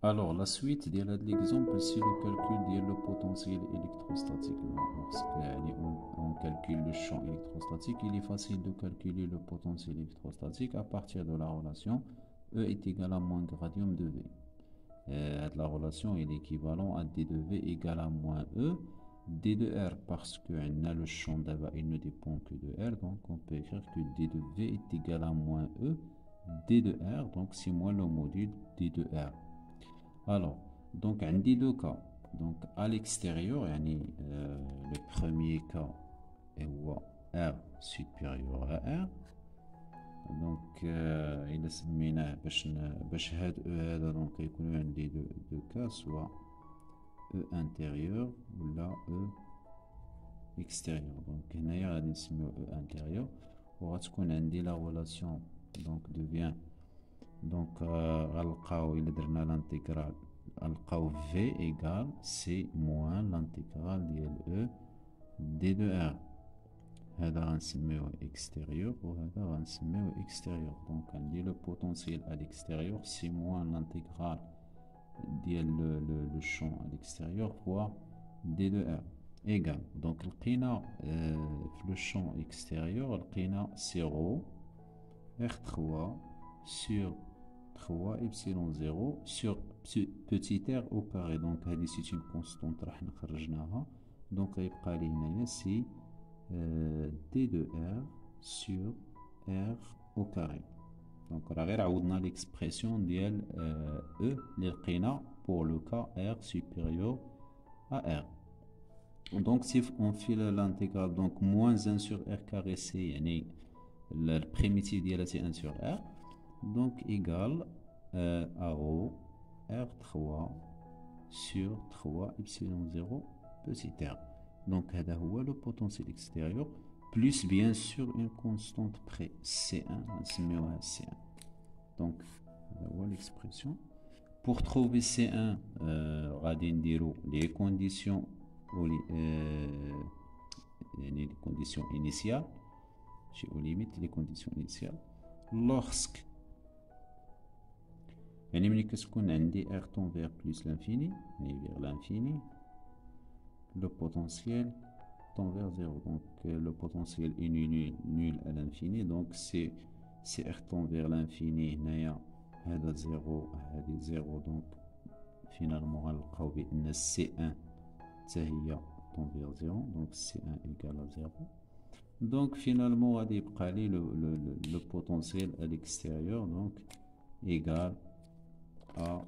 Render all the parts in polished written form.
Alors, la suite de l'exemple, c'est le calcul du potentiel électrostatique. Lorsque on calcule le champ électrostatique, il est facile de calculer le potentiel électrostatique à partir de la relation E est égal à moins gradium de V. La relation est équivalent à D de V égale à moins E D de R, parce que le champ d'Ava il ne dépend que de R, donc on peut écrire que D de V est égal à moins E D de R, donc c'est moins le module D de R. Alors, donc, on dit deux cas. Donc, à l'extérieur, le premier cas est R supérieur à R. Donc, il est سميناه باش هاد E هذا donc يكون عندي deux cas, soit E intérieur ou là E extérieur. Donc, هنايا غادي نسميو E intérieur وغتكون عندي la relation donc devient donc غنلقاو إلا درنا l'intégral غنلقاو V égale C moins l'intégrale ديال E D de R. هذا غنسميوه extérieur وهذا غنسميوه extérieur. Donc عندي le potentiel à l'extérieur C moins l'intégrale ديال le champ à l'extérieur fois D de R égale. Donc لقينا في le champ extérieur لقينا 0 R3 sur 3 epsilon 0 sur petit r au carré. Donc c'est une constante راح نخرجناها. Donc غيبقى لي هنايا سي d de r sur r au carré. Donc راه غير عوضنا l'expression ديال e اللي لقينا pour le cas r supérieur à r. Donc si on fait l'intégrale, donc moins 1 sur r carré c'est يعني le primitif ديالها c'est 1 sur r, donc égal à rho R3 sur 3 epsilon 0 petit r. Donc هذا هو le potentiel extérieur plus bien sûr une constante près C1 نسميوها C1. Donc هذا هو l'expression. Pour trouver C1 غادي نديرو les conditions les conditions initiales, aux limites les conditions initiales. Lorsque ملي كتكون عندي R tend vers plus l'infini, vers l'infini, le potentiel tend vers 0. Donc le potentiel est nul à l'infini. Donc c'est R tend vers l'infini, هنايا هذا 0 هذه 0. Donc finalement غنلقاو بأن C1 حتى هي tend vers 0. Donc C1 égale à 0. Donc finalement غادي يبقى لي le potentiel à l'extérieur, donc égal à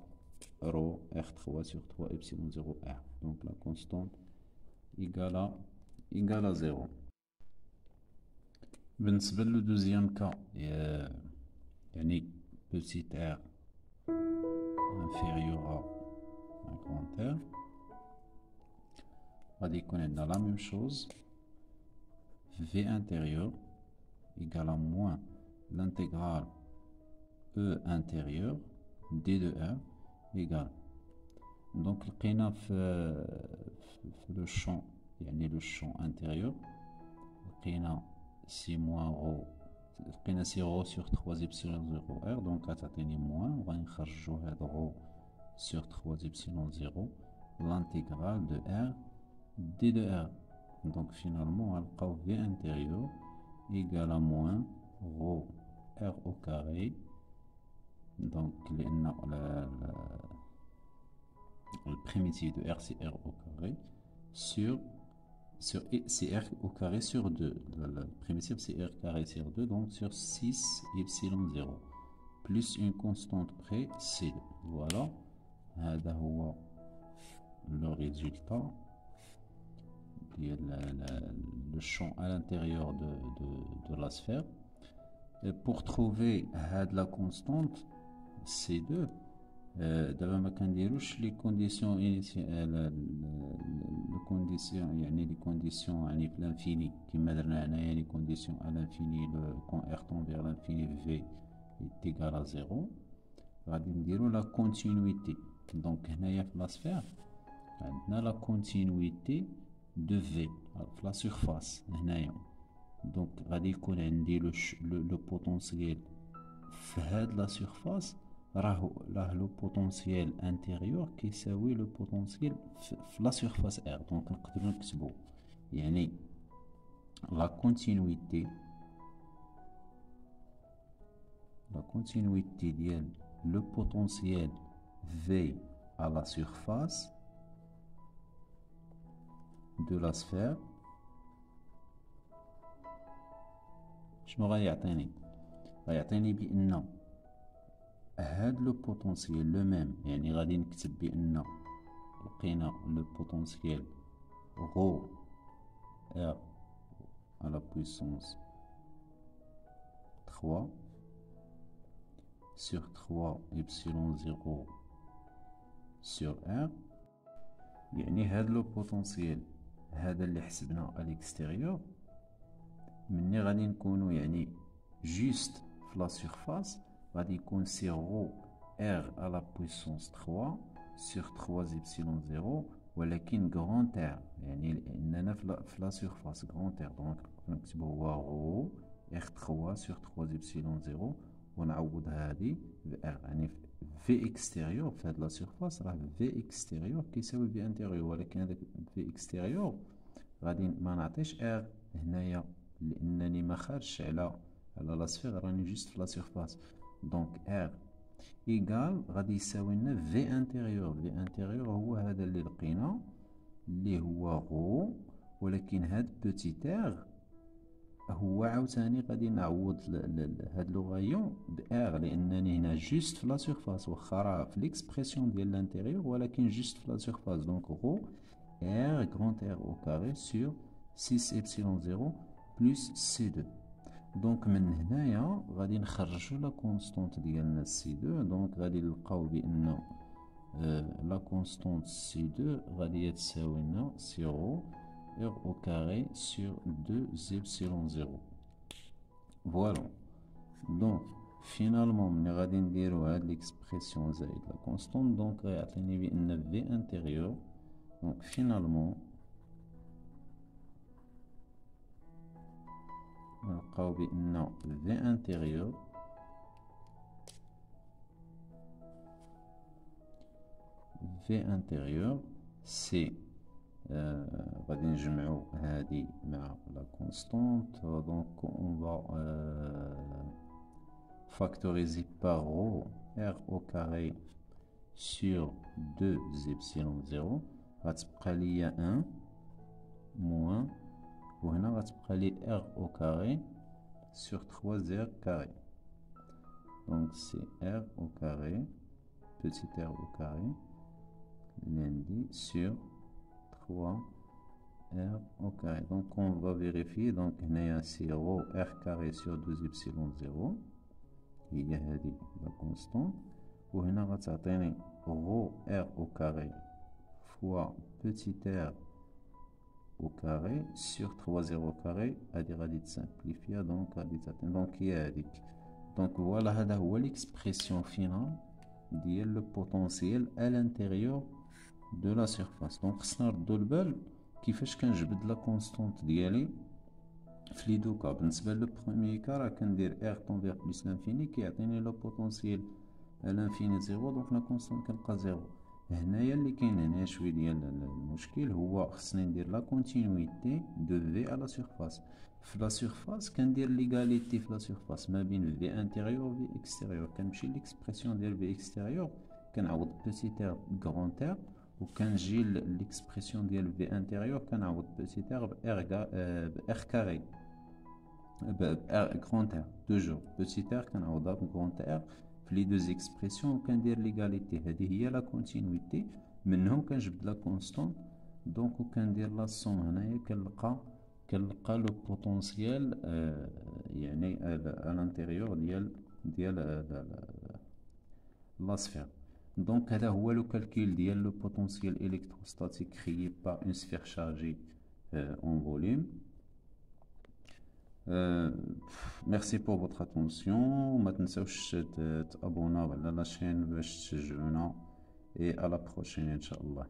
rho R3 sur 3 epsilon 0 R. Donc la constante égale à 0. بالنسبة le deuxième cas, يعني petit r inférieur à un grand R, غادي يكون عندنا la même chose. V intérieur égale à moins l'intégrale E intérieur D de R égale. Donc لقينا في le champ يعني le champ intérieur لقينا C moins rho لقينا C rho sur 3 epsilon 0 R. Donc غتعطيني moins وغنخرجو هاد rho sur 3 epsilon 0 l'intégrale de R D de R. Donc finalement on V intérieur égale à moins rho R au carré. Donc le primitif de R c'est R au carré sur c'est R au carré sur 2. Le primitif c'est R carré sur 2, donc sur 6 epsilon 0 plus une constante près C2. Voilà, هذا هو le résultat. Le champ à l'intérieur de la sphère. Et pour trouver la constante C2, les conditions initiales, les conditions à l'infini, les conditions à l'infini, quand R tend vers l'infini, V est égal à 0, la continuité. Donc, la sphère, on a la continuité de V, la surface. Donc غادي يكون عندي le potentiel في هاد la surface راه لو بوتونسيال انتيريور كيساوي لو بوتونسيال في لا سيرفاس ار. دونك نقدروا نكتبوا يعني لا كونتينيويتي ديال لو بوتونسيال في à la surface de la sphère شنو غيعطيني؟ غيعطيني بان هاد لو بوتونسيال لو ميم، يعني غادي نكتب بان لقينا لو بوتونسيال غو ار على بويسونس 3 sur 3 epsilon 0 sur r. يعني هاد لو بوتونسيال هذا اللي حسبنا à l'extérieur مني غادي نكونو يعني جوست في لا سيرفاس غادي يكون سي رو ار على بويسونس 3 sur 3 epsilon 0، ولكن غران ار يعني لاننا في لا سيرفاس غران ار. دونك نكتبو هو رو ار 3 sur 3 epsilon 0 ونعوض هذه بار. يعني في اكستيريور في هاد لا سيرفاس راه في اكستيريور كيساوي في انتيريور، ولكن هذاك في اكستيريور غادي ما نعطيش ار هنايا لانني ما خارجش على لا سفير، راني جوست في لا سيرفاس. دونك ار ايكال غادي يساوي لنا في انتيريور. في انتيريور هو هذا اللي لقينا اللي هو غو، ولكن هاد بوتيت ار هو عاوتاني غادي نعوض هاد لو غايون بار لانني هنا جوست في لا سيرفاس، واخا راه في ليكسبرسيون ديال لانتيريور ولكن جوست في لا سيرفاس. دونك غو ار غران ار او كاري سور 6 epsilon 0 بلس سي 2. دونك من هنايا غادي نخرجو لا كونستونت ديالنا سي 2. دونك غادي نلقاو بان لا كونستونت سي 2 غادي تساوي لنا 0 r au carré sur 2 epsilon 0. Voilà. Donc finalement ملي غادي نديرو هاد ليكسبرسيون زائد لا كونستونت دونك غيعطيني بان في انتيريور. دونك فينالمون نلقاو بان في انتيريور سي غادي نجمعو هادي مع لا كونستونت. دونك اون فا فاكتوريزي باغ رو ار او كاري سور 2 epsilon 0 غتبقى ليا 1 موان، وهنا غتبقى لي ار او كاري سور 3 زير كاري. دونك سي ار او كاري بوتيت ار او كاري لندي سور 3 r au carré. Donc on va vérifier. Donc هنايا c'est rho r carré sur 2 epsilon 0 هي هذه لا كونستونت، وهنا غتعطيني rho r au carré fois petit r au carré sur 3 0 au carré. هذه غادي تسامبليفيا دونك غادي تعطيني دونك هي هذيك. دونك فوالا هذا هو ليكسبرسيون فينال ديال لو بوتونسيال à l'intérieur de la surface. دونك خصنا نردو البال كيفاش كنجبد لا كونستونت ديالي في لي دو كا. بالنسبه لو بروميي كا راه كندير ار طون بلس لانفيني كيعطيني لو بوتونسيال لانفيني زيرو، دونك لا كونستونت كنلقى زيرو. هنايا اللي كاين هنا شويه ديال المشكل هو خصني ندير لا كونتينيويتي دو في على سيرفاس. في لا سيرفاس كندير ليغاليتي في لا سيرفاس ما بين في انتيريور و في اكستيريور. كنمشي ليكسبرسيون ديال في اكستيريور كنعوض بوتيت ار غران ار، وكنجي ليكسبرسيون ديال في انتيريور كنعوض بوتيت ار بار كاري بار غران ار. توجور بوتيت ار كنعوضها بغران ار في لي دوز اكسبرسيون وكندير ليغاليتي. هذه هي لا كونتينيويتي. منهم كنجبد لا كونستونت دونك وكندير لا سوم. هنايا كنلقى لو بوتونسيال يعني à l'intérieur ديال لا سفير. دونك هذا هو لو كالكول ديال لو بوتونسيال الكتروستاتيك créé par une sphère chargée en volume. Merci pour votre attention. ما تنساوش تابوناو على لا شين باش تشجعونا، et à la prochaine ان شاء الله.